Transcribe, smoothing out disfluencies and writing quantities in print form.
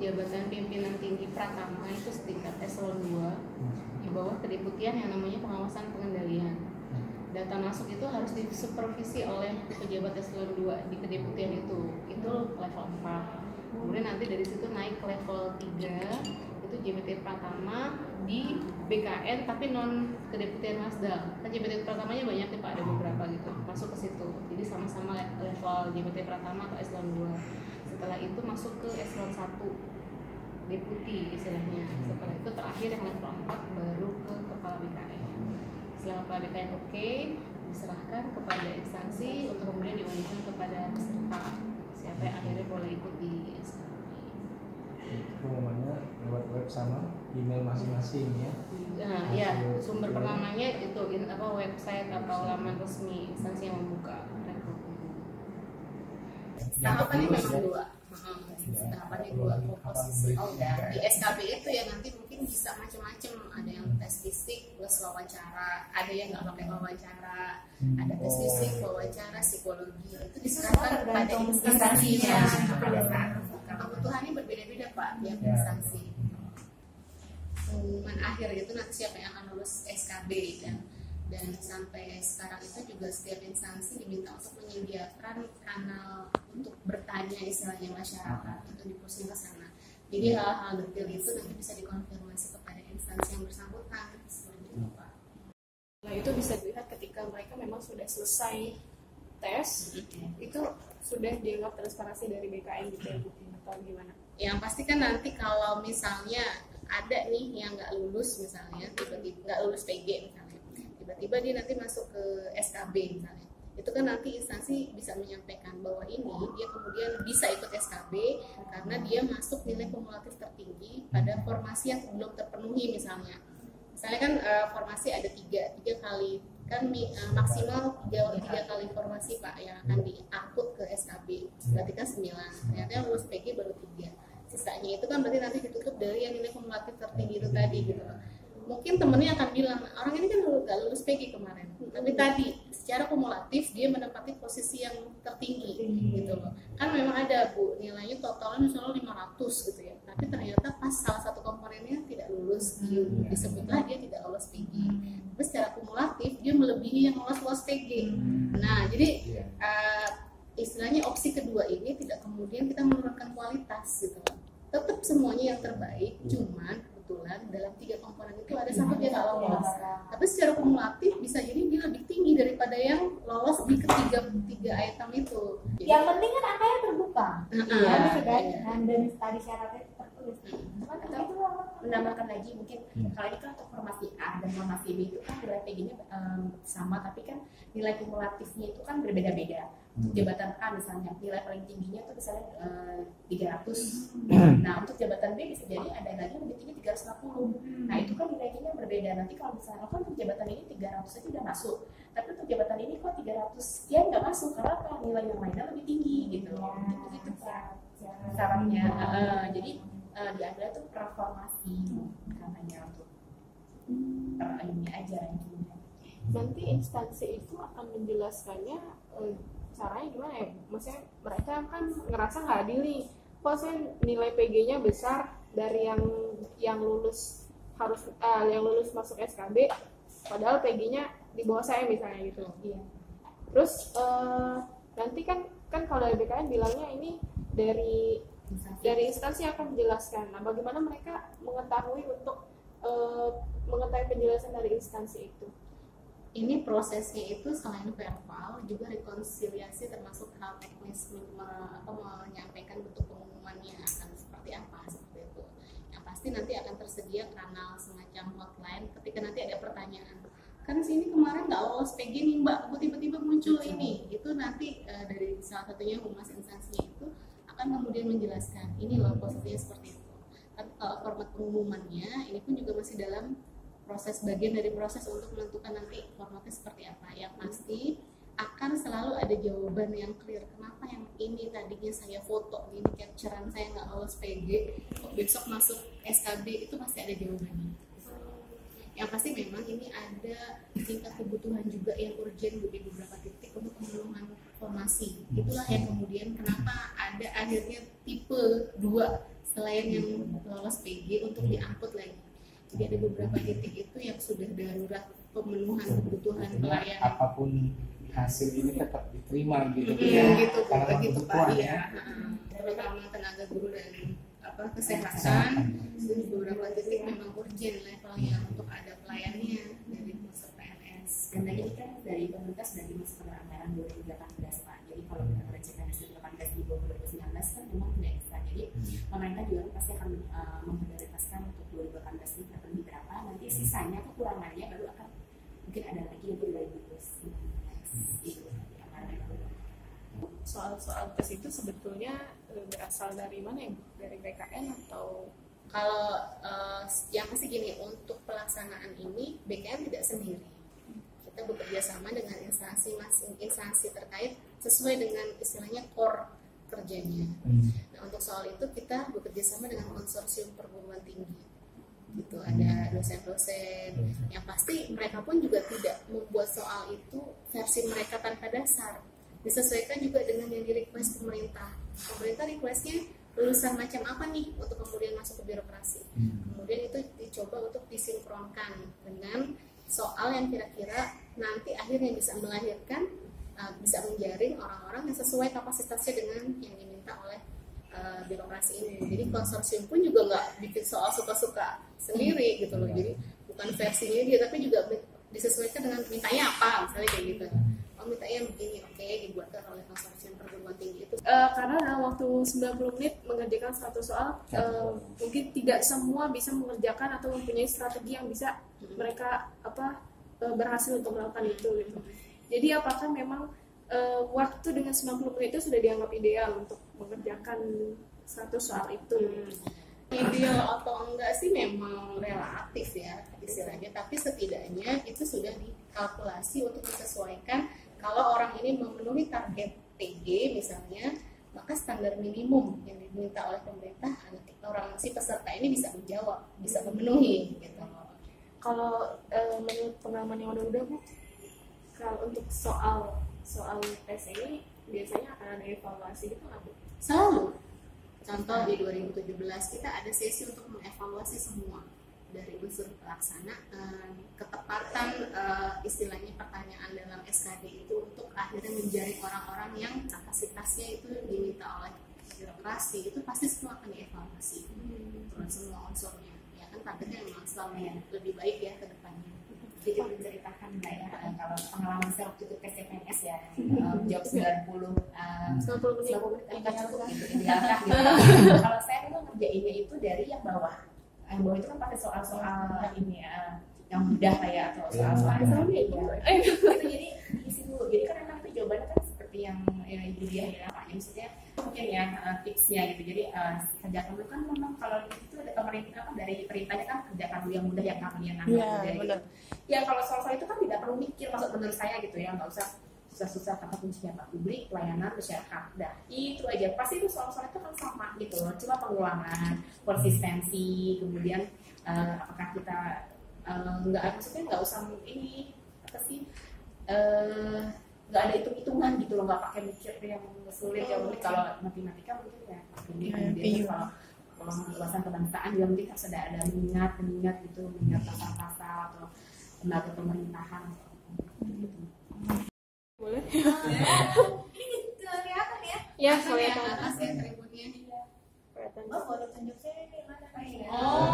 jabatan pimpinan tinggi pratama itu setingkat eselon 2 di bawah kedeputian yang namanya pengawasan pengendalian. Data masuk itu harus disupervisi oleh pejabat eselon 2 di kedeputian itu level 4. Kemudian nanti dari situ naik ke level 3 itu JBT Pratama di BKN tapi non kedeputian Masda. Kan JBT Pratamanya banyak nih Pak, ada beberapa gitu. Masuk ke situ. Jadi sama-sama level JBT Pratama atau eselon 2. Setelah itu masuk ke eselon 1 deputi istilahnya. Setelah itu terakhir yang level 4 baru ke kepala BKN. Setelah kepala BKN oke, diserahkan kepada instansi untuk kemudian diumumkan kepada peserta siapa yang akhirnya boleh ikut di SKB. Pengumumannya lewat web sama email masing-masing ya. Nah, ya sumber pertamanya itu website atau laman resmi instansi yang membuka rekrutmen. Tahapannya memang dua. Tahapannya dua posisi. Di SKB itu ya nanti mungkin bisa macam-macam. Ada yang tes fisik plus wawancara, ada yang nggak pakai wawancara, ada tes fisik, wawancara, psikologi. Itu diserahkan kepada instansinya. Kebutuhannya berbeda-beda Pak tiap instansi. Pengumuman akhir itu nanti siapa yang akan lulus SKB dan sampai sekarang itu juga setiap instansi diminta untuk menyediakan kanal untuk bertanya istilahnya masyarakat untuk dipusing ke sana. Jadi hal-hal detail itu nanti bisa dikonfirmasi kepada instansi yang bersangkutan seperti itu Pak. Nah itu bisa dilihat ketika mereka memang sudah selesai tes, itu sudah dianggap transparansi dari BKN gitu ya atau gimana? Yang pasti kan nanti kalau misalnya ada nih yang nggak lulus misalnya, tiba-tiba nggak lulus PG misalnya, tiba-tiba dia nanti masuk ke SKB misalnya, itu kan nanti instansi bisa menyampaikan bahwa ini dia kemudian bisa ikut SKB karena dia masuk nilai kumulatif tertinggi pada formasi yang belum terpenuhi misalnya kan formasi ada tiga kali kan maksimal tiga kali formasi Pak yang akan diangkut ke SKB, berarti kan 9, ternyata yang lulus PG baru 3, sisanya itu kan berarti nanti ditutup dari yang nilai kumulatif tertinggi itu tadi gitu. Mungkin temennya akan bilang orang ini kan gak lulus PG kemarin, tapi tadi secara kumulatif dia menempati posisi yang tertinggi gitu loh. Kan memang ada Bu nilainya totalnya misalnya 500 gitu ya, tapi ternyata pas salah satu komponennya tidak lulus, disebutlah dia tidak lolos PG. Tapi secara kumulatif dia melebihi yang lolos PG. Nah jadi istilahnya opsi kedua ini tidak kemudian kita menurunkan kualitas gitu loh. Tetap semuanya yang terbaik, cuman kebetulan dalam 3 komponen itu ada satu dia nggak lolos. Tapi secara kumulatif bisa jadi dia lebih tinggi daripada yang lolos di ketiga item itu. Jadi, yang penting kan angkanya terbuka. Dan tadi syaratnya tertulis. Menambahkan lagi mungkin kalau ini kan untuk formasi A dan formasi B itu kan nilai PG-nya sama, tapi kan nilai kumulatifnya itu kan berbeda-beda. Untuk jabatan A misalnya nilai paling tingginya itu misalnya 300. Nah untuk jabatan B bisa jadi ada lagi yang lebih tinggi 350. Nah itu kan nilainya berbeda. Nanti kalau misalnya kan untuk jabatan ini 300 aja udah masuk, tapi untuk jabatan ini kok 300 sekian nggak masuk karena apa? Nilai yang lainnya lebih tinggi gitu. Gitu syaratnya. Jadi diambil itu performasi katanya untuk ini aja intinya. Nanti instansi itu akan menjelaskannya caranya gimana ya? Maksudnya mereka kan ngerasa nggak adil nih. Kok saya nilai PG-nya besar dari yang lulus yang lulus masuk SKB, padahal PG-nya di bawah saya misalnya gitu. Iya. Terus nanti kan kalau dari BKN bilangnya ini dari instansi yang akan menjelaskan. Nah, bagaimana mereka mengetahui untuk mengetahui penjelasan dari instansi itu? Ini prosesnya itu selain verbal juga rekonsiliasi termasuk hal teknis menyampaikan bentuk pengumumannya akan seperti apa seperti itu. Yang pasti nanti akan tersedia kanal semacam hotline ketika nanti ada pertanyaan. Kan sini kemarin nggak lolos PG nih Mbak, kok tiba-tiba muncul ini. Itu nanti dari salah satunya humas instansinya itu akan kemudian menjelaskan ini loh posisinya seperti itu. Tapi kalau format pengumumannya ini pun juga masih dalam bagian dari proses untuk menentukan nanti formatnya seperti apa. Yang pasti akan selalu ada jawaban yang clear. Kenapa yang ini tadinya saya foto, ini capturean saya nggak lolos PG, kok besok masuk SKB, itu pasti ada jawabannya. Yang pasti memang ini ada tingkat kebutuhan juga yang urgent di beberapa titik untuk pemenuhan formasi. Itulah yang kemudian kenapa ada akhirnya tipe 2 selain yang lolos PG untuk diangkut lagi. Jadi ada beberapa titik itu yang sudah darurat pemenuhan kebutuhan pelayanan. Apapun hasil ini tetap diterima gitu. Gitu Karena begitu Pak. kebutuhan, Iya. Terutama tenaga guru dan kesehatan, di beberapa titik memang urgent levelnya untuk ada pelayannya dari unsur PNS. Dan tadi ini kan dari pemerintah sudah dimasukkan dalam anggaran 2018 Pak. Jadi kalau kita merencanakan 2018 di 2019 kan memang tidak ekstra. Jadi pemerintah juga pasti akan memprioritaskan untuk 2018 ini akan berapa. Nanti sisanya kekurangannya baru akan mungkin ada lagi yang 2019 itu anggaran yang baru. Soal-soal tes itu sebetulnya berasal dari mana ya? Dari BKN atau? Kalau yang pasti gini, untuk pelaksanaan ini BKN tidak sendiri. Kita bekerja sama dengan instansi terkait sesuai dengan istilahnya core kerjanya. Nah, untuk soal itu kita bekerja sama dengan konsorsium perguruan tinggi. Gitu, ada dosen-dosen yang pasti mereka pun juga tidak membuat soal itu versi mereka tanpa dasar. Disesuaikan juga dengan yang di request pemerintah. Pemerintah requestnya lulusan macam apa nih untuk kemudian masuk ke birokrasi. Kemudian itu dicoba untuk disinkronkan dengan soal yang kira-kira nanti akhirnya bisa melahirkan, bisa menjaring orang-orang yang sesuai kapasitasnya dengan yang diminta oleh birokrasi ini. Jadi konsorsium pun juga nggak bikin soal suka-suka sendiri gitu loh. Jadi bukan versinya dia, tapi juga disesuaikan dengan mintanya apa, misalnya kayak gitu. Mintanya begini, oke, dibuatkan oleh konsorsium perguruan tinggi itu. Karena dalam waktu 90 menit mengerjakan satu soal, mungkin tidak semua bisa mengerjakan atau mempunyai strategi yang bisa mereka berhasil untuk melakukan itu gitu. Jadi apakah memang waktu dengan 90 menit itu sudah dianggap ideal untuk mengerjakan satu soal itu? Ideal atau enggak sih memang relatif ya istilahnya, tapi setidaknya itu sudah dikalkulasi untuk disesuaikan. Kalau orang ini memenuhi target PG misalnya, maka standar minimum yang diminta oleh pemerintah orang si peserta ini bisa menjawab, bisa memenuhi gitu. Kalau menurut pengalaman yang udah Bu, kalau untuk soal tes ini biasanya akan ada evaluasi gitu nggak Bu? Selalu. Contoh di 2017 kita ada sesi untuk mengevaluasi semua dari unsur pelaksanaan, ketepatan istilahnya pertanyaan dalam SKD itu untuk akhirnya menjaring orang-orang yang kapasitasnya itu diminta oleh birokrasi, itu pasti semua akan dievaluasi terus semua unsurnya. Ya kan targetnya memang selalu lebih baik ya ke depannya. Jadi menceritakan Mbak ya, kalau pengalaman saya waktu itu tes CPNS ya, jawab 90 menit enggak cukup gitu, idealkah gitu. Kalau saya memang ngerjainnya itu dari yang bawah itu kan pakai soal-soal ini yang mudah lah ya, atau soal-soal itu jadi isi dulu. Jadi kan memang itu jawabannya kan seperti yang Ibu Dia ya, Pak. Maksudnya mungkin ya tipsnya gitu. Jadi kerjakan dulu kan memang kalau itu ada pemerintah kan dari perintahnya kan kerjakan dulu yang mudah, yang kalian mudah gitu. Ya kalau soal-soal itu kan tidak perlu mikir, maksud menurut saya gitu ya, nggak usah susah-susah kata kuncinya Pak, publik, pelayanan, masyarakat. Nah itu aja, pasti itu soal-soal itu kan sama gitu loh, cuma pengulangan, konsistensi, kemudian apakah kita maksudnya nggak usah ini apa sih, nggak ada hitung-hitungan gitu loh, nggak pakai mikir yang sulit ya. Mungkin kalau matematika mungkin ya kemudian kalau kebangsaan kebangsaan juga mungkin harus ada mengingat gitu, mengingat pasal-pasal atau lembaga pemerintahan gitu. Boleh? Ini kelihatan ya? Ya, Kelihatan kelihatan. atas ya tribunnya. Kelihatan. Oh, boleh tunjuk saya nih mana kayaknya. Oh,